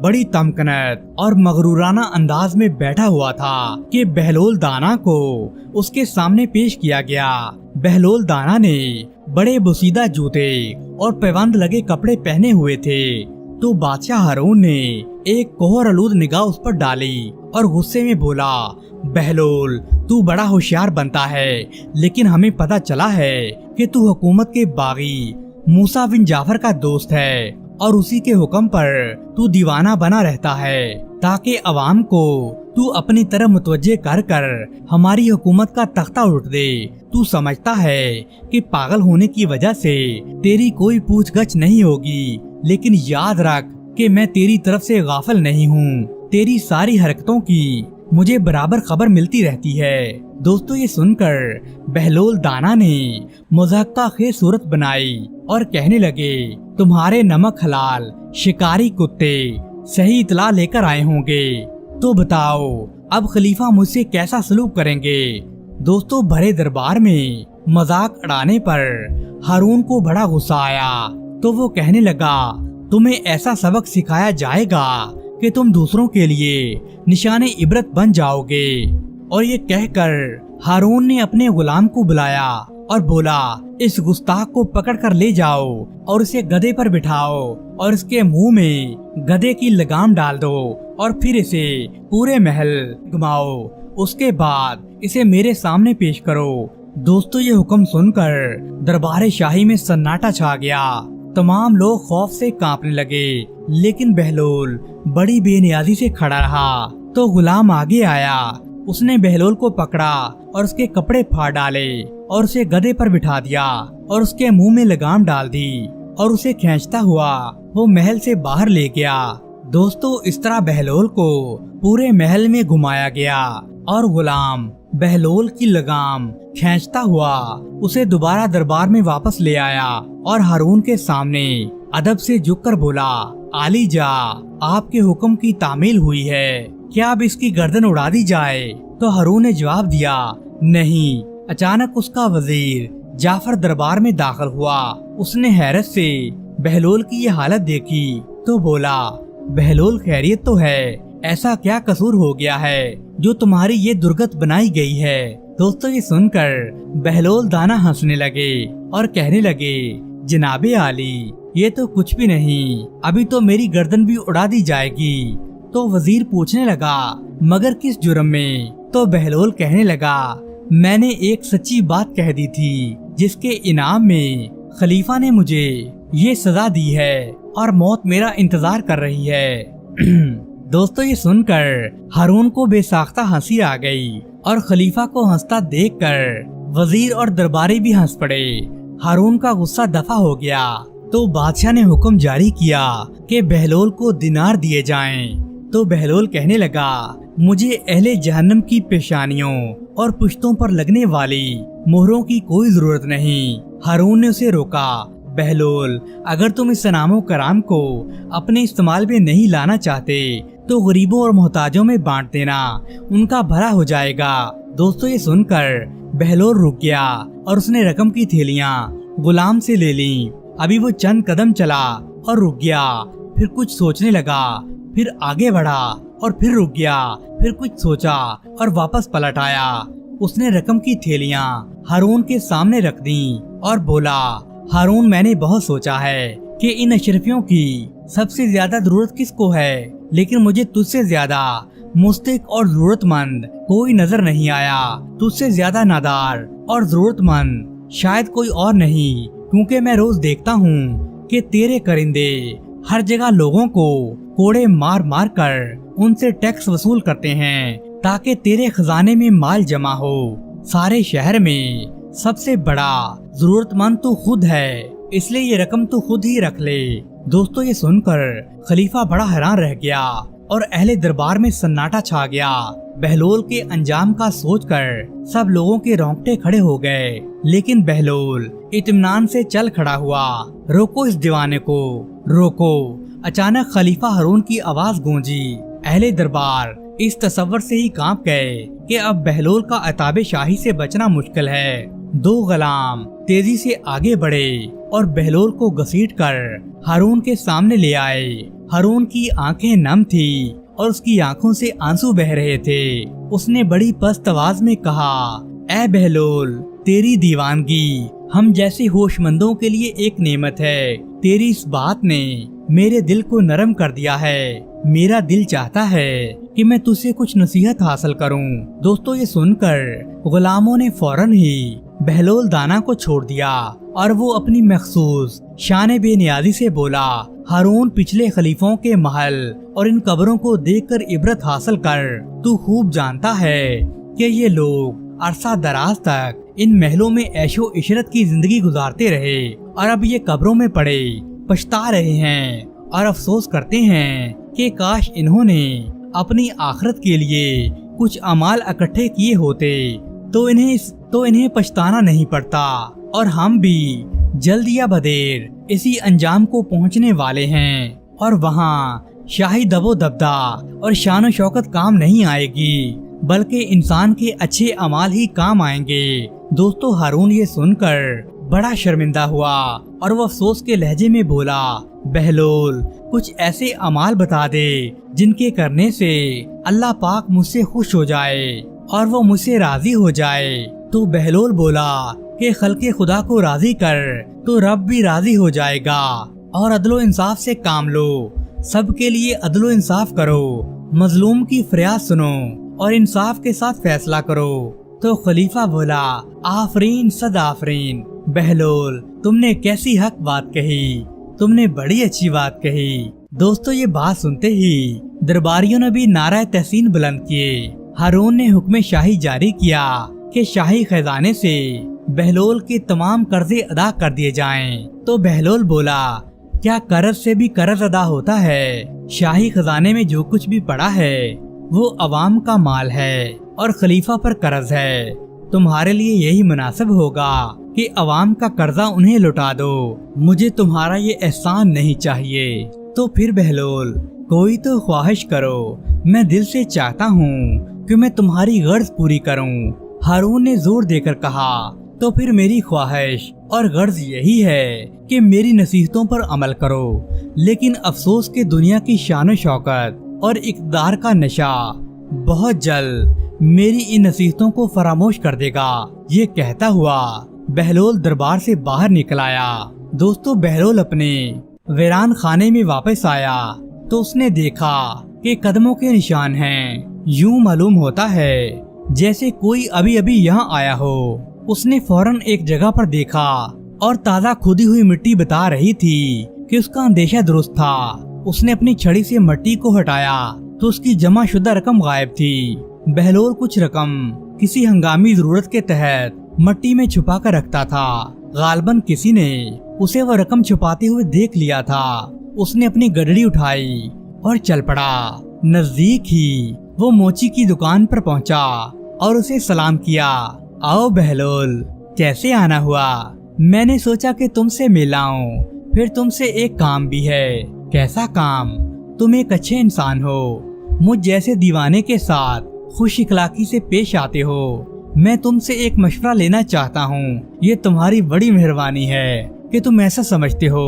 بڑی تمکنت اور مغرورانہ انداز میں بیٹھا ہوا تھا کہ بہلول دانا کو اس کے سامنے پیش کیا گیا۔ بہلول دانا نے بڑے بوسیدہ جوتے اور پیوند لگے کپڑے پہنے ہوئے تھے۔ تو بادشاہ ہارون نے ایک کوہر آلود نگاہ اس پر ڈالی اور غصے میں بولا، بہلول تو بڑا ہوشیار بنتا ہے، لیکن ہمیں پتہ چلا ہے کہ تو حکومت کے باغی موسیٰ بن جعفر کا دوست ہے اور اسی کے حکم پر تو دیوانہ بنا رہتا ہے تاکہ عوام کو تو اپنی طرف متوجہ کر کر ہماری حکومت کا تختہ الٹ دے۔ تو سمجھتا ہے کہ پاگل ہونے کی وجہ سے تیری کوئی پوچھ گچھ نہیں ہوگی، لیکن یاد رکھ کہ میں تیری طرف سے غافل نہیں ہوں، تیری ساری حرکتوں کی مجھے برابر خبر ملتی رہتی ہے۔ دوستو یہ سن کر بہلول دانا نے مضحکہ خیز صورت بنائی اور کہنے لگے، تمہارے نمک حلال شکاری کتے صحیح اطلاع لے کر آئے ہوں گے، تو بتاؤ اب خلیفہ مجھ سے کیسا سلوک کریں گے؟ دوستو بھرے دربار میں مذاق اڑانے پر ہارون کو بڑا غصہ آیا، تو وہ کہنے لگا، تمہیں ایسا سبق سکھایا جائے گا کہ تم دوسروں کے لیے نشان عبرت بن جاؤ گے۔ اور یہ کہہ کر ہارون نے اپنے غلام کو بلایا اور بولا، اس گستاخ کو پکڑ کر لے جاؤ اور اسے گدھے پر بٹھاؤ اور اس کے منہ میں گدھے کی لگام ڈال دو اور پھر اسے پورے محل گھماؤ، اس کے بعد اسے میرے سامنے پیش کرو۔ دوستو یہ حکم سن کر دربار شاہی میں سناٹا چھا گیا، تمام لوگ خوف سے کانپنے لگے، لیکن بہلول بڑی بے نیازی سے کھڑا رہا۔ تو غلام آگے آیا، اس نے بہلول کو پکڑا اور اس کے کپڑے پھاڑ ڈالے اور اسے گدھے پر بٹھا دیا اور اس کے منہ میں لگام ڈال دی اور اسے کھینچتا ہوا وہ محل سے باہر لے گیا۔ دوستو اس طرح بہلول کو پورے محل میں گھمایا گیا اور غلام بہلول کی لگام کھینچتا ہوا اسے دوبارہ دربار میں واپس لے آیا اور ہارون کے سامنے ادب سے جھک کر بولا، عالی جا، آپ کے حکم کی تعمیل ہوئی ہے، کیا اب اس کی گردن اڑا دی جائے؟ تو ہارون نے جواب دیا، نہیں۔ اچانک اس کا وزیر جعفر دربار میں داخل ہوا، اس نے حیرت سے بہلول کی یہ حالت دیکھی تو بولا، بہلول خیریت تو ہے؟ ایسا کیا قصور ہو گیا ہے جو تمہاری یہ درگت بنائی گئی ہے؟ دوستو یہ سن کر بہلول دانا ہنسنے لگے اور کہنے لگے، جناب عالی یہ تو کچھ بھی نہیں، ابھی تو میری گردن بھی اڑا دی جائے گی۔ تو وزیر پوچھنے لگا، مگر کس جرم میں؟ تو بہلول کہنے لگا، میں نے ایک سچی بات کہہ دی تھی جس کے انعام میں خلیفہ نے مجھے یہ سزا دی ہے اور موت میرا انتظار کر رہی ہے۔ دوستو یہ سن کر ہارون کو بے ساختہ ہنسی آ گئی और खलीफा को हंसता देखकर वजीर और दरबारी भी हंस पड़े। हारून का गुस्सा दफा हो गया तो बादशाह ने हुक्म जारी किया कि बहलोल को दिनार दिए जाएं। तो बहलोल कहने लगा, मुझे अहले जहन्नम की पेशानियों और पुश्तों पर लगने वाली मोहरों की कोई जरूरत नहीं। हारून ने उसे रोका, बहलोल, अगर तुम इस सनामो कराम को अपने इस्तेमाल में नहीं लाना चाहते तो गरीबों और मोहताजों में बांट देना, उनका भला हो जाएगा। दोस्तों, ये सुनकर बहलोल रुक गया और उसने रकम की थैलियां गुलाम से ले ली। अभी वो चंद कदम चला और रुक गया, फिर कुछ सोचने लगा, फिर आगे बढ़ा और फिर रुक गया, फिर कुछ सोचा और वापस पलट आया। उसने रकम की थैलियां हारून के सामने रख दी और बोला, हारून, मैंने बहुत सोचा है कि इन अशरफियों की सबसे ज्यादा जरूरत किसको है, लेकिन मुझे तुझसे ज्यादा मुस्तहिक और जरूरतमंद कोई नजर नहीं आया। तुझसे ज्यादा नादार और जरूरतमंद शायद कोई और नहीं, क्योंकि मैं रोज देखता हूँ कि तेरे करिंदे हर जगह लोगों को कोड़े मार मार कर उनसे टैक्स वसूल करते हैं ताकि तेरे खजाने में माल जमा हो। सारे शहर में सबसे बड़ा जरूरतमंद तो खुद है, इसलिए ये रकम तो खुद ही रख ले। दोस्तों, ये सुनकर खलीफा बड़ा हैरान रह गया और अहले दरबार में सन्नाटा छा गया। बहलोल के अंजाम का सोचकर सब लोगों के रोंगटे खड़े हो गए, लेकिन बहलोल इत्मीनान से चल खड़ा हुआ। रोको इस दीवाने को, रोको। अचानक खलीफा हारून की आवाज गूंजी। अहले दरबार इस तसव्वुर से ही कांप गए कि अब बहलोल का अताबे शाही से बचना मुश्किल है। दो गुलाम तेजी से आगे बढ़े और बहलोल को घसीटकर हारून के सामने ले आए। हारून की आंखें नम थी और उसकी आंखों से आंसू बह रहे थे। उसने बड़ी पस्त आवाज में कहा, ऐ बहलोल, तेरी दीवानगी हम जैसे होशमंदों के लिए एक नेमत है। तेरी इस बात ने मेरे दिल को नरम कर दिया है। मेरा दिल चाहता है कि मैं तुझसे कुछ नसीहत हासिल करूं। दोस्तों, ये सुनकर गुलामों ने फौरन ही बहलोल दाना को छोड़ दिया और वो अपनी मखसूस शान बेनियाजी से बोला, हारून, पिछले खलीफों के महल और इन कब्रों को देखकर इबरत हासिल कर। तू खूब जानता है कि ये लोग अरसा दराज तक इन महलों में ऐशो इशरत की जिंदगी गुजारते रहे और अब ये कब्रों में पड़े पछता रहे हैं और अफसोस करते हैं कि काश इन्होंने अपनी आखिरत के लिए कुछ अमाल इकट्ठे किए होते तो इन्हें पछताना नहीं पड़ता। और हम भी जल्द या बदेर इसी अंजाम को पहुंचने वाले हैं और वहाँ शाही दबो दबदा और शान शौकत काम नहीं आएगी, बल्कि इंसान के अच्छे अमाल ही काम आएंगे। दोस्तों, हारून ये सुनकर बड़ा शर्मिंदा हुआ और वो अफसोस के लहजे में बोला, बहलोल, कुछ ऐसे अमाल बता दे जिनके करने से अल्लाह पाक मुझसे खुश हो जाए और वो मुझसे राजी हो जाए। तो बहलोल बोला कि खल्के खुदा को राजी कर तो रब भी राजी हो जाएगा। और अदलो इंसाफ से काम लो, सबके लिए अदलो इंसाफ करो, मजलूम की फरियाद सुनो और इंसाफ के साथ फैसला करो। तो खलीफा बोला, आफरीन सद आफरीन, बहलोल, तुमने कैसी हक बात कही, तुमने बड़ी अच्छी बात कही। दोस्तों, ये बात सुनते ही दरबारियों ने भी नारा तहसीन बुलंद किए। हारून ने हुक्म शाही जारी किया कि शाही खजाने से बहलोल के तमाम कर्जे अदा कर दिए जाएं। तो बहलोल बोला, क्या कर्ज से भी कर्ज अदा होता है? शाही खजाने में जो कुछ भी पड़ा है वो अवाम का माल है और खलीफा पर कर्ज है। तुम्हारे लिए यही मुनासिब होगा कि अवाम का कर्जा उन्हें लौटा दो। मुझे तुम्हारा ये एहसान नहीं चाहिए। तो फिर बहलोल, कोई तो ख्वाहिश करो, मैं दिल से चाहता हूँ कि मैं तुम्हारी गर्ज पूरी करूँ। हारून ने जोर देकर कहा, तो फिर मेरी ख्वाहिश और गर्ज यही है कि मेरी नसीहतों पर अमल करो। लेकिन अफसोस के दुनिया की शान शौकत और इक़्तिदार का नशा बहुत जल्द मेरी इन नसीहतों को फरामोश कर देगा। ये कहता हुआ बहलोल दरबार से बाहर निकल आया। दोस्तों, बहलोल अपने वीरान खाने में वापस आया तो उसने देखा कि कदमों के निशान हैं। यूं मालूम होता है जैसे कोई अभी अभी यहाँ आया हो। उसने फौरन एक जगह पर देखा और ताज़ा खुदी हुई मिट्टी बता रही थी कि उसका अंदेशा दुरुस्त था। उसने अपनी छड़ी से मिट्टी को हटाया तो उसकी जमा शुदा रकम गायब थी। बहलोल कुछ रकम किसी हंगामी जरूरत के तहत मट्टी में छुपा कर रखता था। गालबन किसी ने उसे वह रकम छुपाते हुए देख लिया था। उसने अपनी गडड़ी उठाई और चल पड़ा। नजदीक ही वो मोची की दुकान पर पहुंचा और उसे सलाम किया। आओ बहलोल, कैसे आना हुआ? मैंने सोचा कि तुमसे मिल आऊं, फिर तुमसे एक काम भी है। कैसा काम? तुम एक अच्छे इंसान हो, मुझ जैसे दीवाने के साथ खुश इखलाकी से पेश आते हो। मैं तुमसे एक मशवरा लेना चाहता हूँ। ये तुम्हारी बड़ी मेहरबानी है कि तुम ऐसा समझते हो।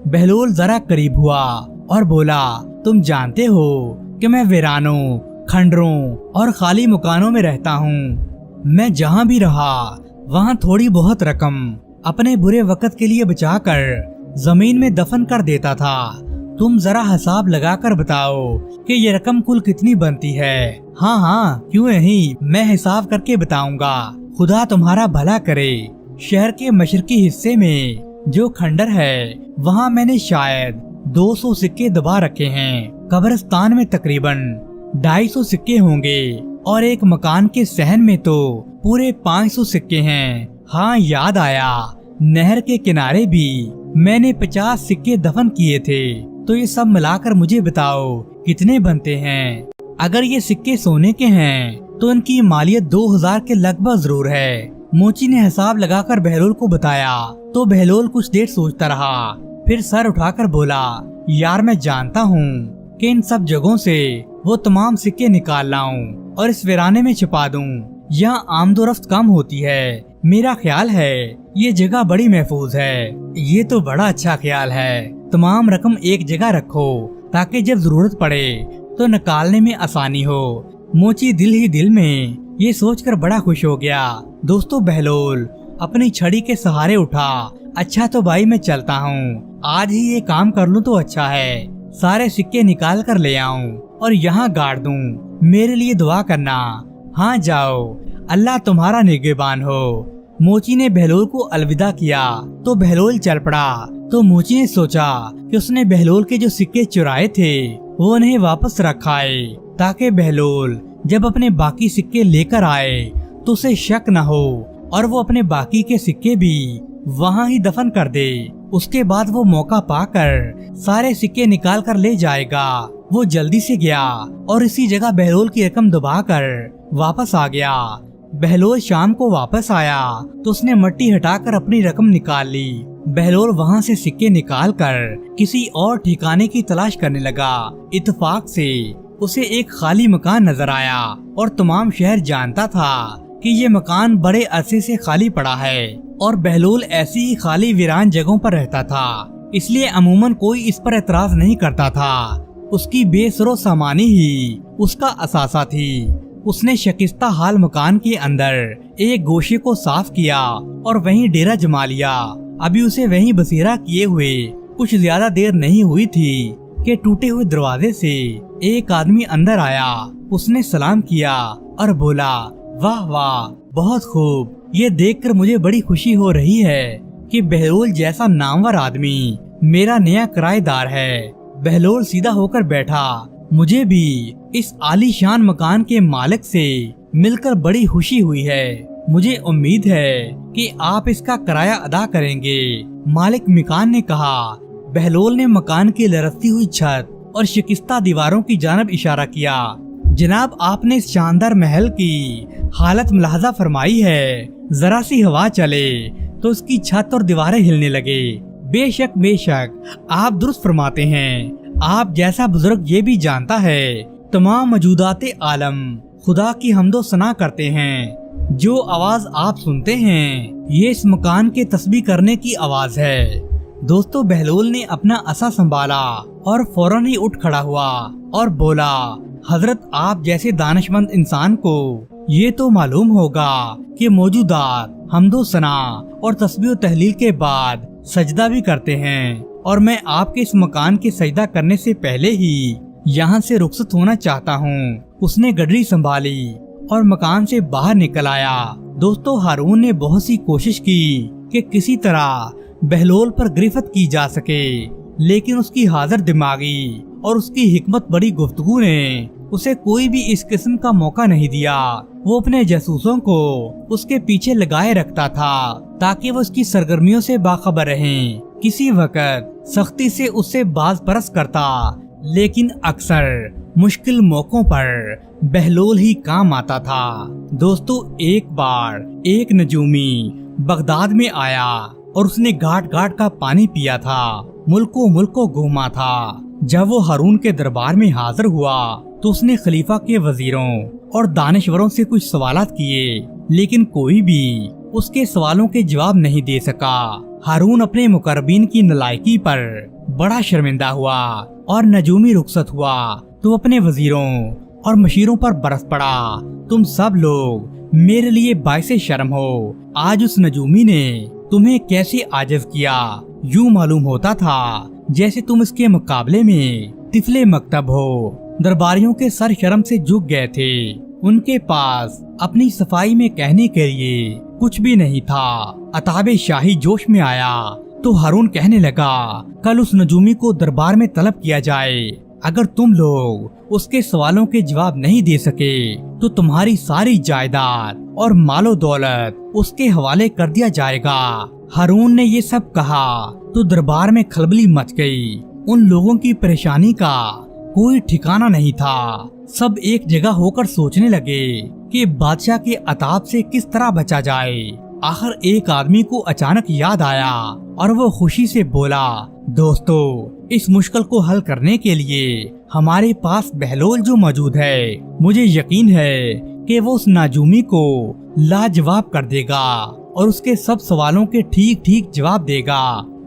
बहलोल जरा करीब हुआ और बोला, तुम जानते हो कि मैं वीरानों, खंडरों और खाली मकानों में रहता हूँ। मैं जहाँ भी रहा वहाँ थोड़ी बहुत रकम अपने बुरे वक्त के लिए बचाकर जमीन में दफन कर देता था। तुम जरा हिसाब लगाकर बताओ कि ये रकम कुल कितनी बनती है। हाँ हाँ, क्यों नहीं, मैं हिसाब करके बताऊंगा। खुदा तुम्हारा भला करे। शहर के मशरकी हिस्से में जो खंडर है वहाँ मैंने शायद 200 सिक्के दबा रखे हैं। कब्रिस्तान में तकरीबन 250 सिक्के होंगे और एक मकान के सहन में तो पूरे 500 सिक्के हैं। हाँ, याद आया, नहर के किनारे भी मैंने 50 सिक्के दफन किए थे। तो ये सब मिलाकर मुझे बताओ कितने बनते हैं। अगर ये सिक्के सोने के हैं तो इनकी मालियत 2000 के लगभग जरूर है। मोची ने हिसाब लगाकर बहलोल को बताया तो बहलोल कुछ देर सोचता रहा, फिर सर उठाकर बोला, यार मैं जानता हूँ कि इन सब जगहों से वो तमाम सिक्के निकाल लाऊं और इस वीराने में छिपा दूं। यहाँ आमदोरफ्त कम होती है। मेरा ख्याल है ये जगह बड़ी महफूज है। ये तो बड़ा अच्छा ख्याल है। तमाम रकम एक जगह रखो ताकि जब जरूरत पड़े तो निकालने में आसानी हो। मोची दिल ही दिल में ये सोचकर बड़ा खुश हो गया। दोस्तों, बहलोल अपनी छड़ी के सहारे उठा। अच्छा तो भाई मैं चलता हूँ, आज ही ये काम कर लूँ तो अच्छा है। सारे सिक्के निकाल कर ले आऊं और यहाँ गाड़ दूं। मेरे लिए दुआ करना। हाँ जाओ, अल्लाह तुम्हारा निगहबान हो। मोची ने बहलोल को अलविदा किया तो बहलोल चल पड़ा। तो मोची ने सोचा कि उसने बहलोल के जो सिक्के चुराए थे वो उन्हें वापस रखाए ताकि बहलोल जब अपने बाकी सिक्के लेकर आए तो उसे शक न हो और वो अपने बाकी के सिक्के भी वहाँ ही दफन कर दे। उसके बाद वो मौका पाकर सारे सिक्के निकाल कर ले जाएगा। वो जल्दी से गया और इसी जगह बहलोल की रकम दबाकर वापस आ गया। बहलोल शाम को वापस आया तो उसने मट्टी हटाकर अपनी रकम निकाल ली। बहलोल वहाँ से सिक्के निकालकर किसी और ठिकाने की तलाश करने लगा। इत्तेफाक से उसे एक खाली मकान नजर आया और तमाम शहर जानता था कि ये मकान बड़े अरसे से खाली पड़ा है और बहलोल ऐसी ही खाली वीरान जगहों पर रहता था, इसलिए अमूमन कोई इस पर एतराज नहीं करता था। उसकी बेसरो सामानी ही उसका असासा थी। उसने शकिस्ता हाल मकान के अंदर एक गोशे को साफ किया और वहीं डेरा जमा लिया। अभी उसे वहीं बसेरा किए हुए कुछ ज्यादा देर नहीं हुई थी कि टूटे हुए दरवाजे से एक आदमी अंदर आया। उसने सलाम किया और बोला, वाह वाह, बहुत खूब। ये देखकर मुझे बड़ी खुशी हो रही है कि बहलोल जैसा नामवर आदमी मेरा नया किराएदार है। बहलोल सीधा होकर बैठा। मुझे भी इस आलीशान मकान के मालिक से मिलकर बड़ी खुशी हुई है। मुझे उम्मीद है कि आप इसका किराया अदा करेंगे। मालिक मकान ने कहा। बहलोल ने मकान की लरसती हुई छत और शिकस्ता दीवारों की जानब इशारा किया। जनाब, आपने इस शानदार महल की हालत मुलाहजा फरमाई है। जरा सी हवा चले तो उसकी छत और दीवारें हिलने लगे। बेशक बेशक, आप दुरुस्त फरमाते हैं। आप जैसा बुजुर्ग ये भी जानता है, तमाम मौजूदाते आलम खुदा की हम्दो सना करते हैं। जो आवाज आप सुनते हैं ये इस मकान के तस्बीह करने की आवाज है। दोस्तों, बहलोल ने अपना असा संभाला और फौरन ही उठ खड़ा हुआ और बोला, हजरत, आप जैसे दानिशमंद इंसान को ये तो मालूम होगा कि मौजूदात हम्दो सना और तस्बीह तहलील के बाद सजदा भी करते हैं और मैं आपके इस मकान के सजदा करने से पहले ही यहाँ से रुखसत होना चाहता हूँ। उसने गडरी संभाली और मकान से बाहर निकल आया। दोस्तों, हारून ने बहुत सी कोशिश की कि किसी तरह बहलोल पर गिरफ्त की जा सके, लेकिन उसकी हाजिर दिमागी और उसकी हिकमत बड़ी गुफ्तगू ने उसे कोई भी इस किस्म का मौका नहीं दिया। वो अपने जासूसों को उसके पीछे लगाए रखता था ताकि वो उसकी सरगर्मियों से बाखबर रहें। किसी वक्त सख्ती से उससे बाज परस करता, लेकिन अक्सर मुश्किल मौकों पर बहलोल ही काम आता था। दोस्तों, एक बार एक नजूमी बगदाद में आया और उसने घाट घाट का पानी पिया था, मुल्कों घूमा था। जब वो हारून के दरबार में हाजिर हुआ तो उसने खलीफा के वजीरों और दानिशवरों से कुछ सवालात किए, लेकिन कोई भी उसके सवालों के जवाब नहीं दे सका। हारून अपने मुकर्रबीन की नलायकी पर बड़ा शर्मिंदा हुआ और नजूमी रुखसत हुआ तो अपने वजीरों और मशीरों पर बरस पड़ा। तुम सब लोग मेरे लिए बाइसे शर्म हो। आज उस नजूमी ने तुम्हें कैसे आजिज किया। यूं मालूम होता था जैसे तुम इसके मुकाबले में तिफले मकतब हो। दरबारियों के सर शर्म से झुक गए थे। उनके पास अपनी सफाई में कहने के लिए कुछ भी नहीं था। अताबे शाही जोश में आया तो हारून कहने लगा, कल उस नजूमी को दरबार में तलब किया जाए। अगर तुम लोग उसके सवालों के जवाब नहीं दे सके तो तुम्हारी सारी जायदाद और मालो दौलत उसके हवाले कर दिया जाएगा। हारून ने ये सब कहा तो दरबार में खलबली मच गई। उन लोगों की परेशानी का कोई ठिकाना नहीं था। सब एक जगह होकर सोचने लगे कि बादशाह के अताब से किस तरह बचा जाए। आखिर एक आदमी को अचानक याद आया और वो खुशी से बोला, दोस्तों, इस मुश्किल को हल करने के लिए हमारे पास बहलोल जो मौजूद है, मुझे यकीन है कि वो उस नाजूमी को लाजवाब कर देगा और उसके सब सवालों के ठीक ठीक जवाब देगा।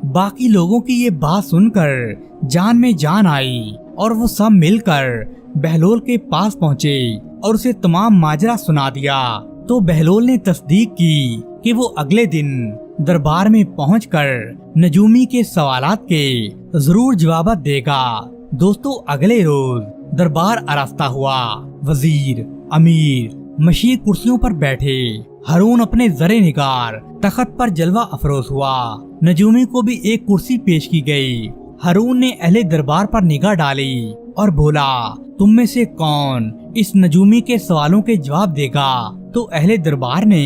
बाकी लोगों की ये बात सुनकर जान में जान आई और वो सब मिलकर बहलोल के पास पहुँचे और उसे तमाम माजरा सुना दिया। तो बहलोल ने तस्दीक की कि वो अगले दिन दरबार में पहुंचकर नजूमी के सवालात के जरूर जवाब देगा। दोस्तों, अगले रोज दरबार आरास्ता हुआ। वजीर, अमीर, मशीर कुर्सियों पर बैठे। हारून अपने जरे निगार तख्त पर जलवा अफरोज हुआ। नजूमी को भी एक कुर्सी पेश की गई। हारून ने अहले दरबार पर निगाह डाली और बोला, तुम में से कौन इस नजूमी के सवालों के जवाब देगा? तो अहले दरबार ने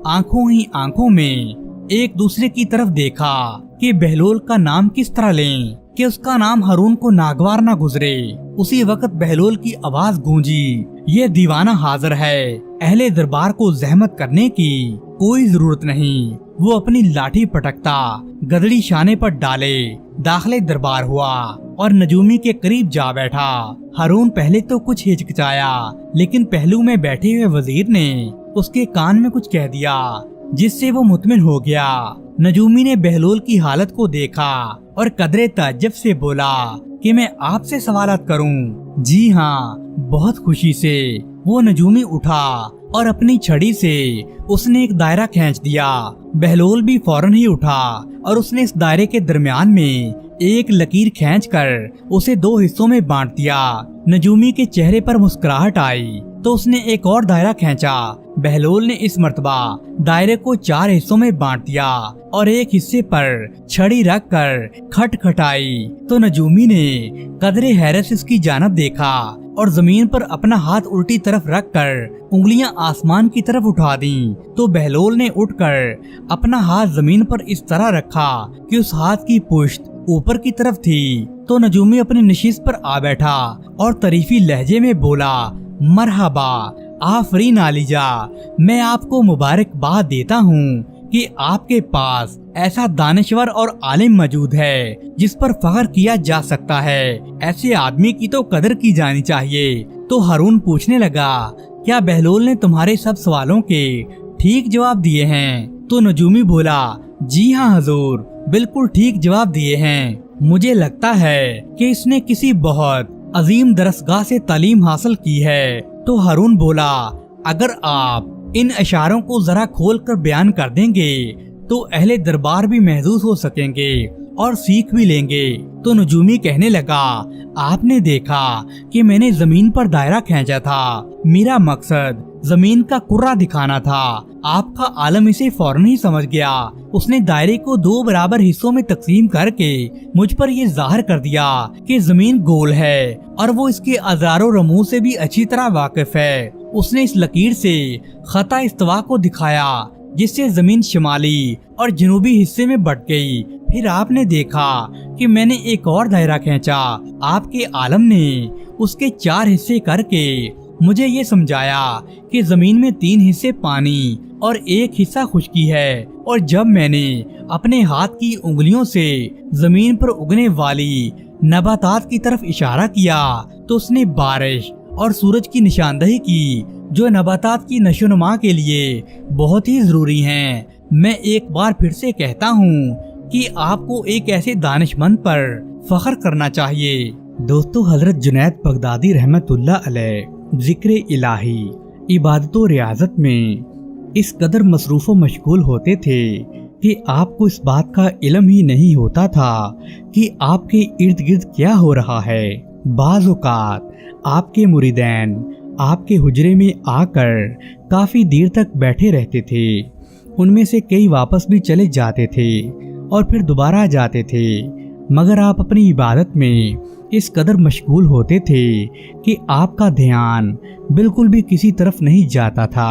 आंखों ही आंखों में एक दूसरे की तरफ देखा कि बहलोल का नाम किस तरह लें कि उसका नाम हारून को नागवार न गुजरे। उसी वक्त बहलोल की आवाज गूंजी, ये दीवाना हाजिर है। अहले दरबार को जहमत करने की कोई जरूरत नहीं। वो अपनी लाठी पटकता गदड़ी शाने पर डाले दाखिले दरबार हुआ और नजूमी के करीब जा बैठा। हारून पहले तो कुछ हिचकिचाया, लेकिन पहलू में बैठे हुए वजीर ने उसके कान में कुछ कह दिया जिससे वो मुतमिन हो गया। नजूमी ने बहलोल की हालत को देखा और कदरे ताज्जुब से बोला कि मैं आपसे सवालात करूं। जी हाँ, बहुत खुशी से वो नजूमी उठा और अपनी छड़ी से उसने एक दायरा खींच दिया। बहलोल भी फौरन ही उठा और उसने इस दायरे के दरमियान में एक लकीर खींचकर उसे दो हिस्सों में बांट दिया। नजूमी के चेहरे पर मुस्कुराहट आई तो उसने एक और दायरा खींचा। बहलोल ने इस मर्तबा दायरे को 4 हिस्सों में बांट दिया और एक हिस्से पर छड़ी रख कर खटखटाई तो नजूमी ने कदरे हैरत से उसकी जानब देखा और जमीन पर अपना हाथ उल्टी तरफ रखकर उंगलियां आसमान की तरफ उठा दी। तो बहलोल ने उठकर अपना हाथ जमीन पर इस तरह रखा कि उस हाथ की पुश्त ऊपर की तरफ थी। तो नजूमी अपनी नशिस्त पर आ बैठा और तरीफी लहजे में बोला, मरहबा, आफरीन आलिजा, मैं आपको मुबारकबाद देता हूँ कि आपके पास ऐसा दानिशवर और आलिम मौजूद है जिस पर फख्र किया जा सकता है। ऐसे आदमी की तो कदर की जानी चाहिए। तो हारून पूछने लगा, क्या बहलोल ने तुम्हारे सब सवालों के ठीक जवाब दिए हैं? तो नजूमी बोला, जी हाँ हजूर, बिल्कुल ठीक जवाब दिए हैं। मुझे लगता है कि इसने किसी बहुत अजीम दरसगाह से तालीम हासिल की है। तो हारून बोला, अगर आप इन इशारों को जरा खोल कर बयान कर देंगे तो अहले दरबार भी महसूस हो सकेंगे اور سیکھ بھی لیں گے۔ تو نجومی کہنے لگا، آپ نے دیکھا کہ میں نے زمین پر دائرہ کھینچا تھا، میرا مقصد زمین کا کرہ دکھانا تھا، آپ کا عالم اسے فوراً ہی سمجھ گیا۔ اس نے دائرے کو 2 برابر حصوں میں تقسیم کر کے مجھ پر یہ ظاہر کر دیا کہ زمین گول ہے اور وہ اس کے اضرار و رموز سے بھی اچھی طرح واقف ہے۔ اس نے اس لکیر سے خطہ استوا کو دکھایا جس سے زمین شمالی اور جنوبی حصے میں بٹ گئی۔ پھر آپ نے دیکھا کہ میں نے ایک اور دائرہ کھینچا، آپ کے عالم نے اس کے 4 حصے کر کے مجھے یہ سمجھایا کہ زمین میں 3 حصے پانی اور 1 حصہ خشکی ہے، اور جب میں نے اپنے ہاتھ کی انگلیوں سے زمین پر اگنے والی نباتات کی طرف اشارہ کیا تو اس نے بارش اور سورج کی نشاندہی کی، جو نباتات کی نشو و نما کے لیے بہت ہی ضروری ہیں۔ میں ایک بار پھر سے کہتا ہوں کہ آپ کو ایک ایسے دانش مند پر فخر کرنا چاہیے۔ دوستو، حضرت جنید بغدادی رحمت اللہ علیہ ذکر الہی، عبادت و ریاضت میں اس قدر مصروف و مشغول ہوتے تھے کہ آپ کو اس بات کا علم ہی نہیں ہوتا تھا کہ آپ کے ارد گرد کیا ہو رہا ہے۔ بعض اوقات آپ کے مریدین آپ کے حجرے میں آ کر کافی دیر تک بیٹھے رہتے تھے، ان میں سے کئی واپس بھی چلے جاتے تھے اور پھر دوبارہ آ جاتے تھے، مگر آپ اپنی عبادت میں اس قدر مشغول ہوتے تھے کہ آپ کا دھیان بالکل بھی کسی طرف نہیں جاتا تھا۔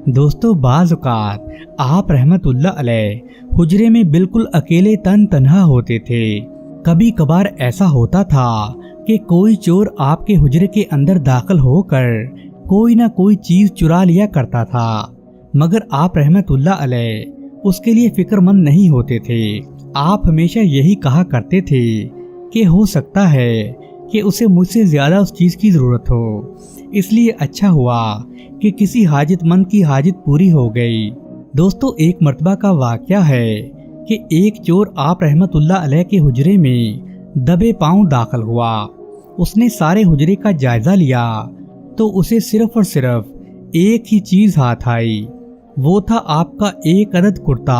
دوستو، بعض اوقات آپ رحمت اللہ علیہ حجرے میں بالکل اکیلے تنہا ہوتے تھے۔ کبھی کبھار ایسا ہوتا تھا کہ کوئی چور آپ کے حجرے کے اندر داخل ہو کر کوئی نہ کوئی چیز چرا لیا کرتا تھا، مگر آپ رحمت اللہ علیہ اس کے لیے فکر مند نہیں ہوتے تھے۔ آپ ہمیشہ یہی کہا کرتے تھے کہ ہو سکتا ہے کہ اسے مجھ سے زیادہ اس چیز کی ضرورت ہو، اس لیے اچھا ہوا کہ کسی حاجت مند کی حاجت پوری ہو گئی۔ دوستو، ایک مرتبہ کا واقعہ ہے کہ ایک چور آپ رحمت اللہ علیہ کے حجرے میں دبے پاؤں داخل ہوا۔ اس نے سارے حجرے کا جائزہ لیا تو اسے صرف اور صرف ایک ہی چیز ہاتھ آئی، وہ تھا آپ کا ایک عدد کرتا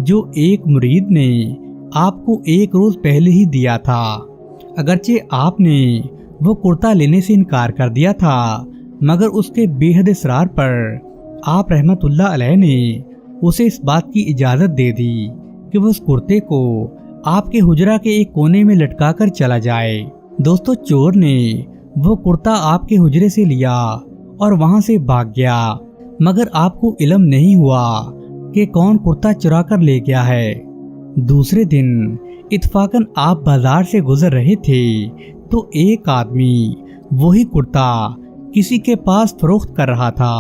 جو ایک مرید نے آپ کو 1 روز پہلے ہی دیا تھا۔ اگرچہ آپ نے وہ کرتا لینے سے انکار کر دیا تھا، مگر اس کے بے حد اصرار پر آپ رحمت اللہ علیہ نے اسے اس بات کی اجازت دے دی کہ وہ اس کرتے کو آپ کے حجرہ کے ایک کونے میں لٹکا کر چلا جائے۔ دوستو، چور نے وہ کرتا آپ کے حجرے سے لیا اور وہاں سے بھاگ گیا، مگر آپ کو علم نہیں ہوا کہ کون کرتا چرا کر لے گیا ہے۔ دوسرے دن اتفاقاً آپ بازار سے گزر رہے تھے تو ایک آدمی وہی کرتا کسی کے پاس فروخت کر رہا تھا۔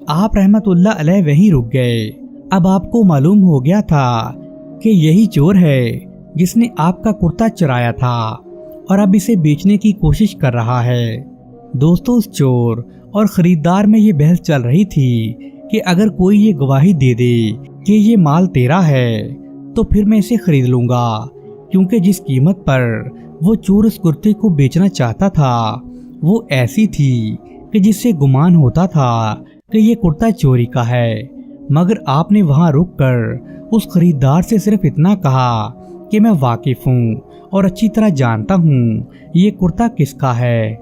آپ رحمت اللہ علیہ وہیں رک گئے۔ اب آپ کو معلوم ہو گیا تھا کہ یہی چور ہے جس نے آپ کا کرتا چرایا تھا اور اب اسے بیچنے کی کوشش کر رہا ہے۔ دوستو، اس چور اور خریدار میں یہ بحث چل رہی تھی کہ اگر کوئی یہ گواہی دے دے کہ یہ مال تیرا ہے تو پھر میں اسے خرید لوں گا، کیونکہ جس قیمت پر وہ چور اس کرتے کو بیچنا چاہتا تھا وہ ایسی تھی کہ جس سے گمان ہوتا تھا کہ یہ کرتا چوری کا ہے۔ مگر آپ نے وہاں رک کر اس خریدار سے صرف اتنا کہا کہ میں واقف ہوں اور اچھی طرح جانتا ہوں یہ کرتا کس کا ہے۔